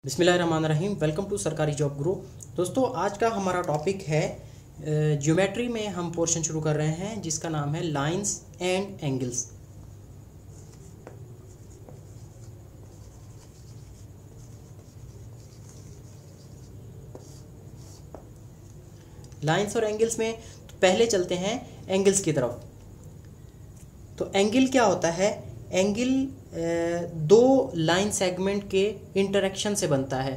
बिस्मिल्लाहिर्रहमानिर्रहीम। Welcome to सरकारी job गुरु। दोस्तों, आज का हमारा टॉपिक है ज्योमेट्री में हम पोर्शन शुरू कर रहे हैं जिसका नाम है लाइंस एंड एंगल्स। लाइंस और एंगल्स में तो पहले चलते हैं एंगल्स की तरफ। तो एंगल क्या होता है? एंगल दो लाइन सेगमेंट के इंटरेक्शन से बनता है।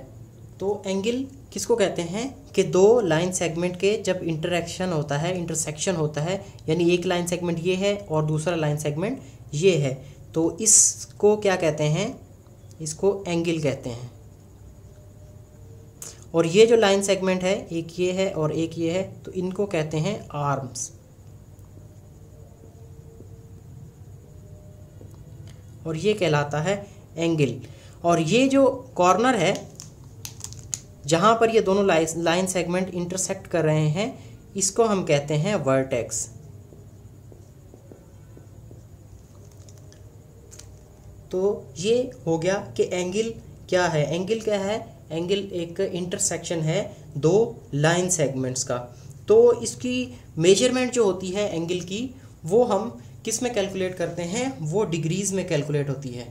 तो एंगल किसको कहते हैं कि दो लाइन सेगमेंट के जब इंटरेक्शन होता है, इंटरसेक्शन होता है, यानी एक लाइन सेगमेंट ये है और दूसरा लाइन सेगमेंट ये है, तो इसको क्या कहते हैं? इसको एंगल कहते हैं। और ये जो लाइन सेगमेंट है, एक ये है और एक ये है, तो इनको कहते हैं आर्म्स। और ये कहलाता है एंगल। और ये जो कॉर्नर है जहाँ पर ये दोनों लाइन सेगमेंट इंटरसेक्ट कर रहे हैं, इसको हम कहते हैं वर्टेक्स। तो ये हो गया कि एंगल क्या है। एंगल क्या है? एंगल एक इंटरसेक्शन है दो लाइन सेगमेंट्स का। तो इसकी मेजरमेंट जो होती है एंगल की, वो हम किस में कैलकुलेट करते हैं? वो डिग्रीज में कैलकुलेट होती है।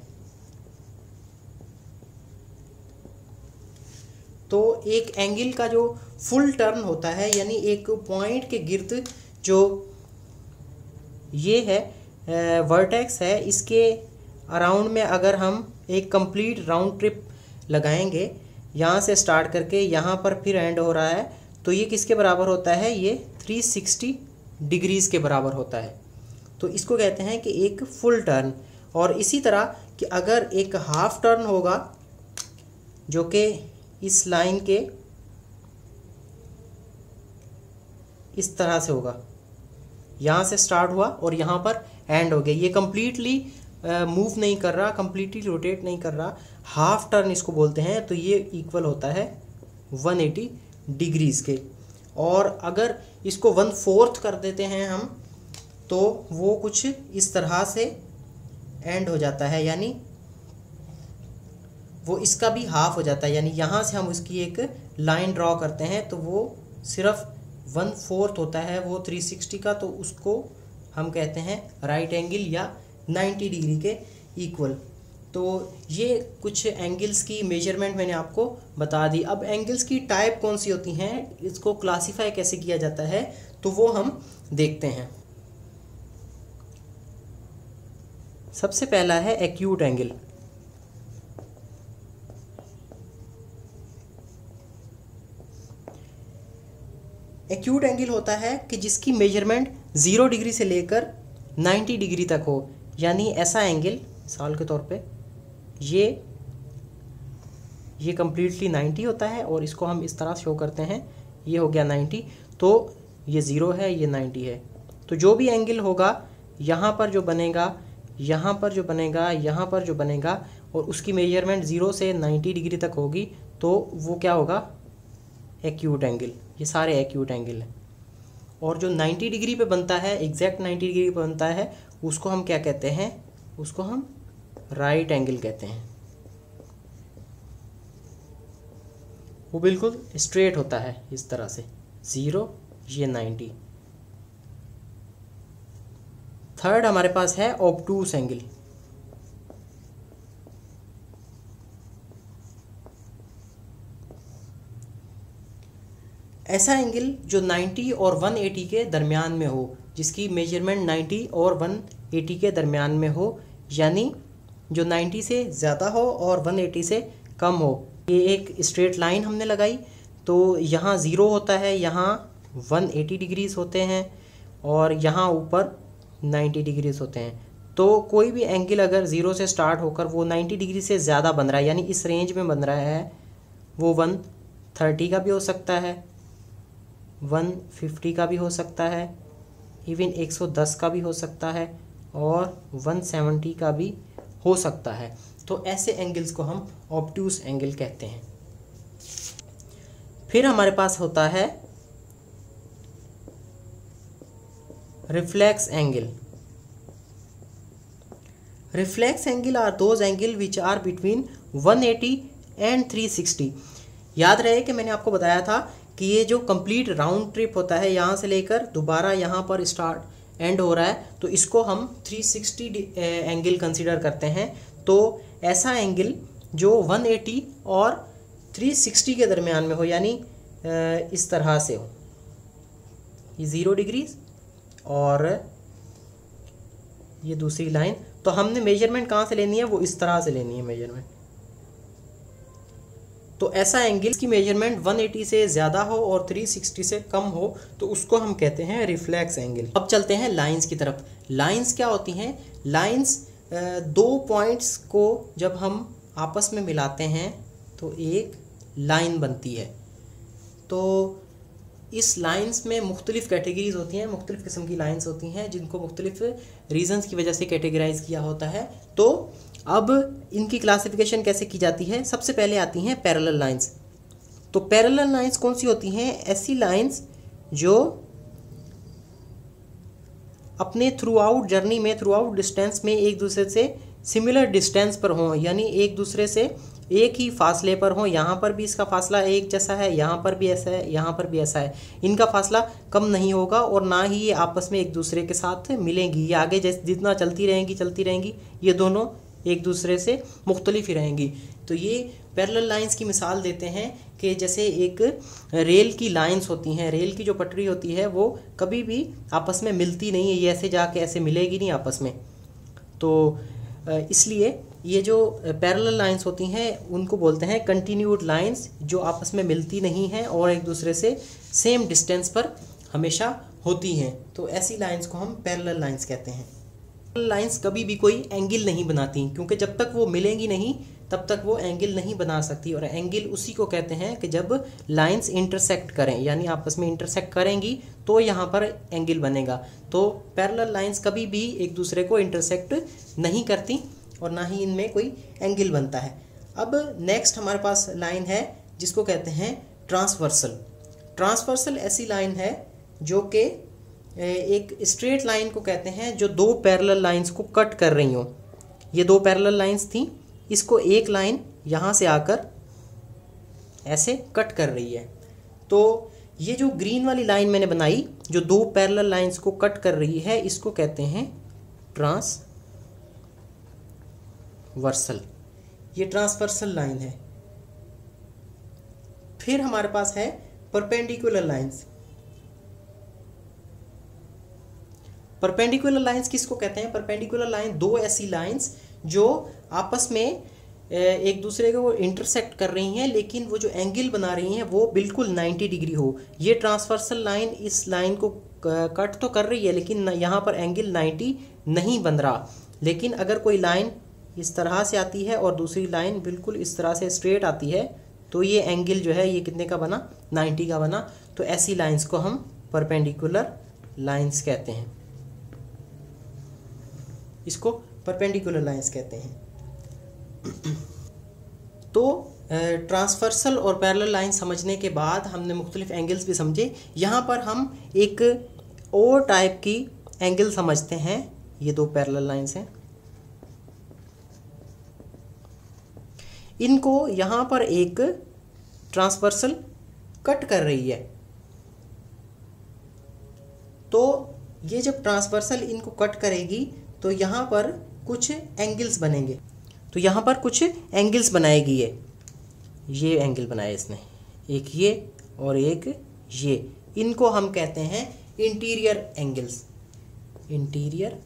तो एक एंगल का जो फुल टर्न होता है, यानी एक पॉइंट के गिर्द जो ये है वर्टेक्स है, इसके अराउंड में अगर हम एक कंप्लीट राउंड ट्रिप लगाएंगे, यहाँ से स्टार्ट करके यहाँ पर फिर एंड हो रहा है, तो ये किसके बराबर होता है? ये 360 डिग्रीज के बराबर होता है। तो इसको कहते हैं कि एक फुल टर्न। और इसी तरह कि अगर एक हाफ टर्न होगा जो कि इस लाइन के इस तरह से होगा, यहाँ से स्टार्ट हुआ और यहाँ पर एंड हो गया, ये कंप्लीटली मूव नहीं कर रहा, कंप्लीटली रोटेट नहीं कर रहा, हाफ टर्न इसको बोलते हैं। तो ये इक्वल होता है 180 डिग्रीज के। और अगर इसको 1/4 कर देते हैं हम, तो वो कुछ इस तरह से एंड हो जाता है, यानी वो इसका भी हाफ हो जाता है। यानी यहाँ से हम उसकी एक लाइन ड्रॉ करते हैं तो वो सिर्फ 1/4 होता है वो 360 का, तो उसको हम कहते हैं राइट एंगल या 90 डिग्री के इक्वल। तो ये कुछ एंगल्स की मेजरमेंट मैंने आपको बता दी। अब एंगल्स की टाइप कौन सी होती हैं, इसको क्लासीफाई कैसे किया जाता है, तो वो हम देखते हैं। सबसे पहला है एक्यूट एंगल। एक्यूट एंगल होता है कि जिसकी मेजरमेंट 0 डिग्री से लेकर 90 डिग्री तक हो। यानी ऐसा एंगल, मिसाल के तौर पे ये कम्प्लीटली 90 होता है और इसको हम इस तरह शो करते हैं, ये हो गया 90, तो ये 0 है, ये 90 है। तो जो भी एंगल होगा, यहाँ पर जो बनेगा, यहाँ पर जो बनेगा, यहाँ पर जो बनेगा, और उसकी मेजरमेंट 0 से 90 डिग्री तक होगी, तो वो क्या होगा? Acute angle. ये सारे एक्यूट एंगल हैं। और जो 90 डिग्री पे बनता है, एग्जैक्ट 90 डिग्री पे बनता है, उसको हम क्या कहते हैं? उसको हम राइट एंगल कहते हैं। वो बिल्कुल स्ट्रेट होता है इस तरह से, 0, ये 90। थर्ड हमारे पास है ऑब्टूस एंगल। ऐसा एंगल जो 90 और 180 के दरमियान में हो, जिसकी मेजरमेंट 90 और 180 के दरमियान में हो, यानी जो 90 से ज़्यादा हो और 180 से कम हो। ये एक स्ट्रेट लाइन हमने लगाई, तो यहाँ 0 होता है, यहाँ 180 डिग्रीज होते हैं और यहाँ ऊपर 90 डिग्रीज होते हैं। तो कोई भी एंगल अगर 0 से स्टार्ट होकर वो 90 डिग्री से ज़्यादा बन रहा है, यानी इस रेंज में बन रहा है, वो 130 का भी हो सकता है, 150 का भी हो सकता है, इवन 110 का भी हो सकता है, और 170 का भी हो सकता है। तो ऐसे एंगल्स को हम ऑब्ट्यूस एंगल कहते हैं। फिर हमारे पास होता है reflex angle. Reflex angle are those angle which are between 180 and 360। याद रहे कि मैंने आपको बताया था कि ये जो कंप्लीट राउंड ट्रिप होता है यहाँ से लेकर दोबारा यहाँ पर स्टार्ट एंड हो रहा है, तो इसको हम 360 एंगल कंसीडर करते हैं। तो ऐसा एंगल जो 180 और 360 के दरमियान में हो, यानी इस तरह से हो, ये 0 डिग्री और ये दूसरी लाइन। तो हमने मेजरमेंट कहाँ से लेनी है, वो इस तरह से लेनी है मेजरमेंट। तो ऐसा एंगल की मेजरमेंट 180 से ज़्यादा हो और 360 से कम हो तो उसको हम कहते हैं रिफ्लेक्स एंगल। अब चलते हैं लाइंस की तरफ। लाइंस क्या होती हैं? लाइंस दो पॉइंट्स को जब हम आपस में मिलाते हैं तो एक लाइन बनती है। तो इस लाइंस में मुख्तलिफ़ कैटेगरीज होती हैं, मुख्तलिफ़ किस्म की लाइंस होती हैं जिनको मुख्तलिफ़ रीज़न्स की वजह से कैटेगराइज किया होता है। तो अब इनकी क्लासिफिकेशन कैसे की जाती है? सबसे पहले आती हैं पैरेलल लाइंस। तो पैरेलल लाइंस कौन सी होती हैं? ऐसी लाइंस जो अपने थ्रू आउट जर्नी में, थ्रू आउट डिस्टेंस में एक दूसरे से सिमिलर डिस्टेंस पर हों, यानी एक दूसरे से एक ही फासले पर हों। यहाँ पर भी इसका फासला एक जैसा है, यहाँ पर भी ऐसा है, यहाँ पर भी ऐसा है। इनका फासला कम नहीं होगा और ना ही ये आपस में एक दूसरे के साथ मिलेंगी। ये आगे जितना चलती रहेंगी ये दोनों एक दूसरे से मुख्तलिफ ही रहेंगी। तो ये पैरेलल लाइंस की मिसाल देते हैं कि जैसे एक रेल की लाइंस होती हैं, रेल की जो पटरी होती है वो कभी भी आपस में मिलती नहीं है, ये ऐसे जाके ऐसे मिलेगी नहीं आपस में। तो इसलिए ये जो पैरेलल लाइंस होती हैं उनको बोलते हैं कंटिन्यूड लाइंस, जो आपस में मिलती नहीं हैं और एक दूसरे से सेम डिस्टेंस पर हमेशा होती हैं। तो ऐसी लाइंस को हम पैरेलल लाइंस कहते हैं। पैरेलल लाइंस कभी भी कोई एंगल नहीं बनाती, क्योंकि जब तक वो मिलेंगी नहीं तब तक वो एंगल नहीं बना सकती। और एंगल उसी को कहते हैं कि जब लाइंस इंटरसेक्ट करें, यानी आपस में इंटरसेक्ट करेंगी तो यहाँ पर एंगल बनेगा। तो पैरेलल लाइंस कभी भी एक दूसरे को इंटरसेक्ट नहीं करती और ना ही इनमें कोई एंगल बनता है। अब नेक्स्ट हमारे पास लाइन है जिसको कहते हैं ट्रांसवर्सल। ट्रांसवर्सल ऐसी लाइन है जो कि एक स्ट्रेट लाइन को कहते हैं जो दो पैरेलल लाइंस को कट कर रही हों। ये दो पैरेलल लाइंस थी, इसको एक लाइन यहाँ से आकर ऐसे कट कर रही है। तो ये जो ग्रीन वाली लाइन मैंने बनाई जो दो पैरेलल लाइंस को कट कर रही है, इसको कहते हैं ट्रांसवर्सल। ये ट्रांसवर्सल लाइन है। फिर हमारे पास है परपेंडिकुलर लाइंस। परपेंडिकुलर लाइंस किसको कहते हैं? परपेंडिकुलर लाइन दो ऐसी लाइंस जो आपस में एक दूसरे को इंटरसेक्ट कर रही हैं, लेकिन वो जो एंगल बना रही हैं वो बिल्कुल 90 डिग्री हो। ये ट्रांसवर्सल लाइन इस लाइन को कट तो कर रही है लेकिन यहाँ पर एंगल 90 नहीं बन रहा। लेकिन अगर कोई लाइन इस तरह से आती है और दूसरी लाइन बिल्कुल इस तरह से स्ट्रेट आती है तो ये एंगल जो है ये कितने का बना? 90 का बना। तो ऐसी लाइंस को हम परपेंडिकुलर लाइंस कहते हैं, इसको परपेंडिकुलर लाइंस कहते हैं। तो ट्रांसवर्सल और पैरेलल लाइन समझने के बाद हमने मुख्तलिफ एंगल्स भी समझे। यहाँ पर हम एक और टाइप की एंगल समझते हैं। ये दो पैरेलल लाइंस हैं, इनको यहाँ पर एक ट्रांसवर्सल कट कर रही है। तो ये जब ट्रांसवर्सल इनको कट करेगी तो यहाँ पर कुछ एंगल्स बनेंगे। तो यहाँ पर कुछ एंगल्स बनाएगी ये एंगल बनाए इसने, एक ये और एक ये। इनको हम कहते हैं इंटीरियर एंगल्स। इंटीरियर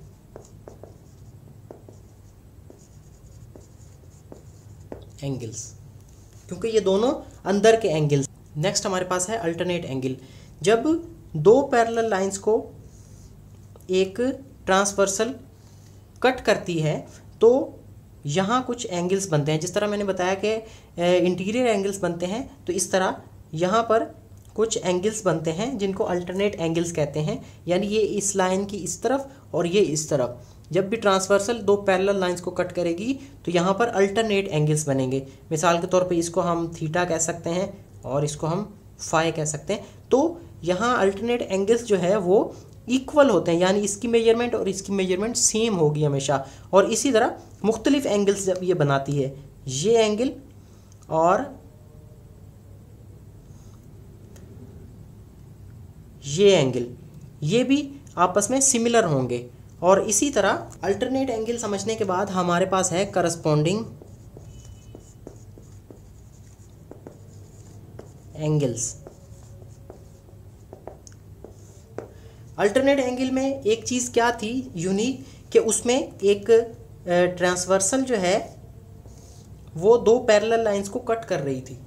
एंगल्स, क्योंकि ये दोनों अंदर के एंगल्स। नेक्स्ट हमारे पास है अल्टरनेट एंगल। जब दो पैरेलल लाइंस को एक ट्रांसवर्सल कट करती है तो यहाँ कुछ एंगल्स बनते हैं। जिस तरह मैंने बताया कि इंटीरियर एंगल्स बनते हैं, तो इस तरह यहाँ पर कुछ एंगल्स बनते हैं जिनको अल्टरनेट एंगल्स कहते हैं। यानी ये इस लाइन की इस तरफ और ये इस तरफ जब भी ट्रांसवर्सल दो पैरेलल लाइंस को कट करेगी तो यहाँ पर अल्टरनेट एंगल्स बनेंगे। मिसाल के तौर पे इसको हम थीटा कह सकते हैं और इसको हम फाई कह सकते हैं। तो यहाँ अल्टरनेट एंगल्स जो है वो इक्वल होते हैं, यानी इसकी मेजरमेंट और इसकी मेजरमेंट सेम होगी हमेशा। और इसी तरह मुख्तलिफ एंगल्स जब ये बनाती है, ये एंगल और ये एंगल, ये भी आपस में सिमिलर होंगे। और इसी तरह अल्टरनेट एंगल समझने के बाद हमारे पास है करस्पॉन्डिंग एंगल्स। अल्टरनेट एंगल में एक चीज़ क्या थी यूनिक, कि उसमें एक ट्रांसवर्सल जो है वो दो पैरेलल लाइंस को कट कर रही थी,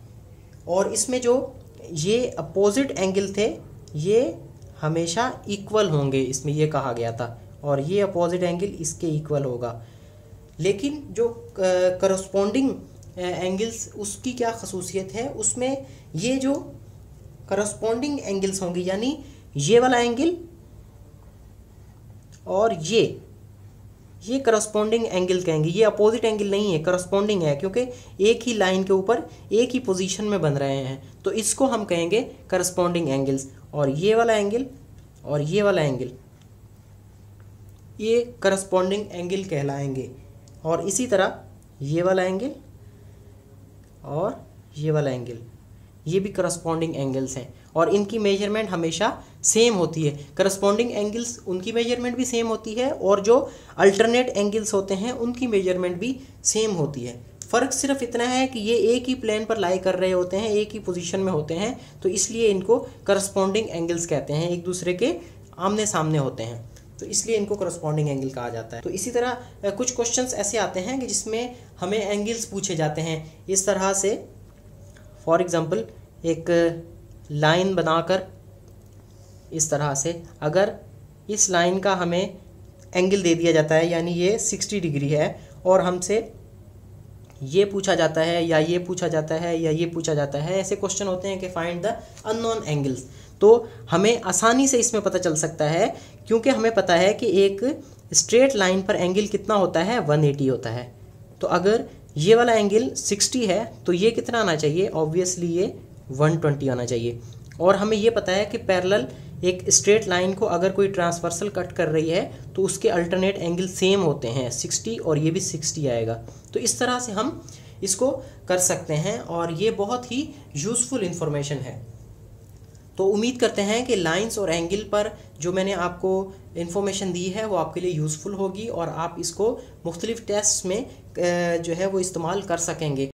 और इसमें जो ये अपोजिट एंगल थे ये हमेशा इक्वल होंगे, इसमें ये कहा गया था, और ये अपोजिट एंगल इसके इक्वल होगा। लेकिन जो करस्पॉन्डिंग एंगल्स उसकी क्या खसूसियत है, उसमें ये जो करस्पॉन्डिंग एंगल्स होंगे यानी ये वाला एंगल और ये करस्पॉन्डिंग एंगल कहेंगे। ये अपोजिट एंगल नहीं है, करस्पॉन्डिंग है, क्योंकि एक ही लाइन के ऊपर एक ही पोजीशन में बन रहे हैं, तो इसको हम कहेंगे करस्पॉन्डिंग एंगल्स। और ये वाला एंगल और ये वाला एंगल ये करस्पॉन्डिंग एंगल कहलाएंगे। और इसी तरह ये वाला एंगल और ये वाला एंगल ये भी करस्पॉन्डिंग एंगल्स हैं, और इनकी मेजरमेंट हमेशा सेम होती है। करस्पॉन्डिंग एंगल्स उनकी मेजरमेंट भी सेम होती है, और जो अल्टरनेट एंगल्स होते हैं उनकी मेजरमेंट भी सेम होती है। फ़र्क सिर्फ इतना है कि ये एक ही प्लेन पर लाई कर रहे होते हैं, एक ही पोजीशन में होते हैं, तो इसलिए इनको करस्पॉन्डिंग एंगल्स कहते हैं, एक दूसरे के आमने सामने होते हैं, तो इसलिए इनको करस्पॉन्डिंग एंगल कहा जाता है। तो इसी तरह कुछ क्वेश्चंस ऐसे आते हैं कि जिसमें हमें एंगल्स पूछे जाते हैं इस तरह से। फॉर एग्ज़ाम्पल एक लाइन बनाकर इस तरह से, अगर इस लाइन का हमें एंगल दे दिया जाता है यानी ये 60 डिग्री है, और हमसे ये पूछा जाता है या ये पूछा जाता है या ये पूछा जाता है, ऐसे क्वेश्चन होते हैं कि फाइंड द अननोन एंगल्स, तो हमें आसानी से इसमें पता चल सकता है, क्योंकि हमें पता है कि एक स्ट्रेट लाइन पर एंगल कितना होता है, 180 होता है। तो अगर ये वाला एंगल 60 है तो ये कितना आना चाहिए, ऑब्वियसली ये 120 आना चाहिए। और हमें ये पता है कि पैरेलल एक स्ट्रेट लाइन को अगर कोई ट्रांसवर्सल कट कर रही है तो उसके अल्टरनेट एंगल सेम होते हैं 60, और ये भी 60 आएगा। तो इस तरह से हम इसको कर सकते हैं, और ये बहुत ही यूज़फुल इंफॉर्मेशन है। तो उम्मीद करते हैं कि लाइंस और एंगल पर जो मैंने आपको इन्फॉर्मेशन दी है वो आपके लिए यूज़फुल होगी, और आप इसको मुख्तलिफ टेस्ट में जो है वो इस्तेमाल कर सकेंगे।